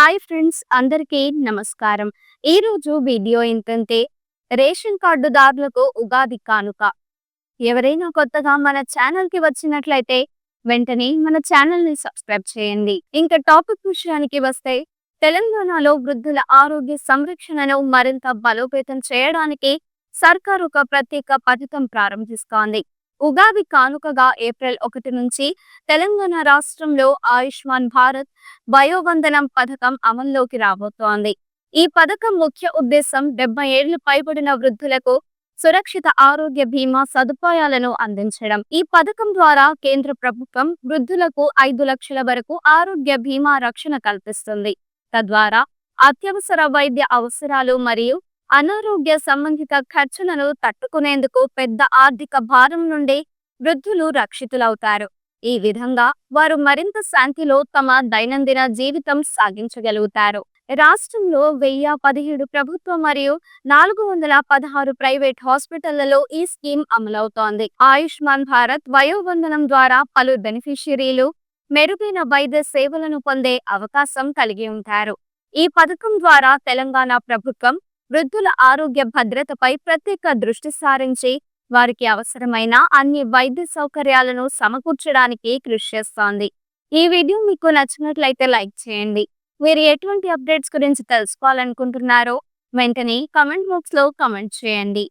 Hi friends, అందరికీ నమస్కారం. ఈరోజు వీడియో ఏంటంటే రేషన్ కార్డుదారులకు ఉగాది కానుక. ఎవరైనా కొత్తగా మన ఛానల్‌కి వచ్చినట్లయితే వెంటనే మన ఛానల్‌ని సబ్స్క్రైబ్ చేయండి. ఇంకా టాపిక్ విషయానికి వస్తే తెలంగాణలో వృద్ధుల ఆరోగ్య సంరక్షణను మరింత బలోపేతం చేయడానికి సర్కార్ ఒక ప్రత్యేక పథకం ప్రారంభిస్తోంది. ఉగాది కానుకగా ఏప్రిల్ 1 నుంచి తెలంగాణ రాష్ట్రంలో ఆయుష్మాన్ భారత్ వయోవందనం పథకం అమల్లోకి రాబోతోంది. ఈ పథకం ముఖ్య ఉద్దేశం 70 ఏళ్లు పైబడిన వృద్ధులకు సురక్షిత ఆరోగ్య బీమా సదుపాయాలను అందించడం. ఈ పథకం ద్వారా కేంద్ర ప్రభుత్వం వృద్ధులకు 5 లక్షల వరకు ఆరోగ్య బీమా రక్షణ కల్పిస్తుంది. తద్వారా అత్యవసర వైద్య అవసరాలు మరియు అనారోగ్య సంబంధిత ఖర్చులను తట్టుకునేందుకు పెద్ద ఆర్థిక భారం నుండి వృద్ధులు రక్షితులవుతారు. ఈ విధంగా వారు మరింత శాంతిలో తమ దైనందిన జీవితం సాగించగలుగుతారు. రాష్ట్రంలో 1017 ప్రభుత్వ మరియు 416 ప్రైవేట్ హాస్పిటళ్లలో ఈ స్కీమ్ అమలవుతోంది. ఆయుష్మాన్ భారత్ వయోవందనం ద్వారా పలు బెనిఫిషియరీలు మెరుగైన వైద్య సేవలను పొందే అవకాశం కలిగి ఉంటారు. ఈ పథకం ద్వారా తెలంగాణ ప్రభుత్వం వృద్ధుల ఆరోగ్య భద్రతపై ప్రత్యేక దృష్టి సారించి వారికి అవసరమైన అన్ని వైద్య సౌకర్యాలను సమకూర్చడానికి కృషి చేస్తోంది. ఈ వీడియో మీకు నచ్చినట్లయితే లైక్ చేయండి. మీరు ఎటువంటి అప్డేట్స్ గురించి తెలుసుకోవాలనుకుంటున్నారో వెంటనే కామెంట్ బాక్స్లో కామెంట్ చేయండి.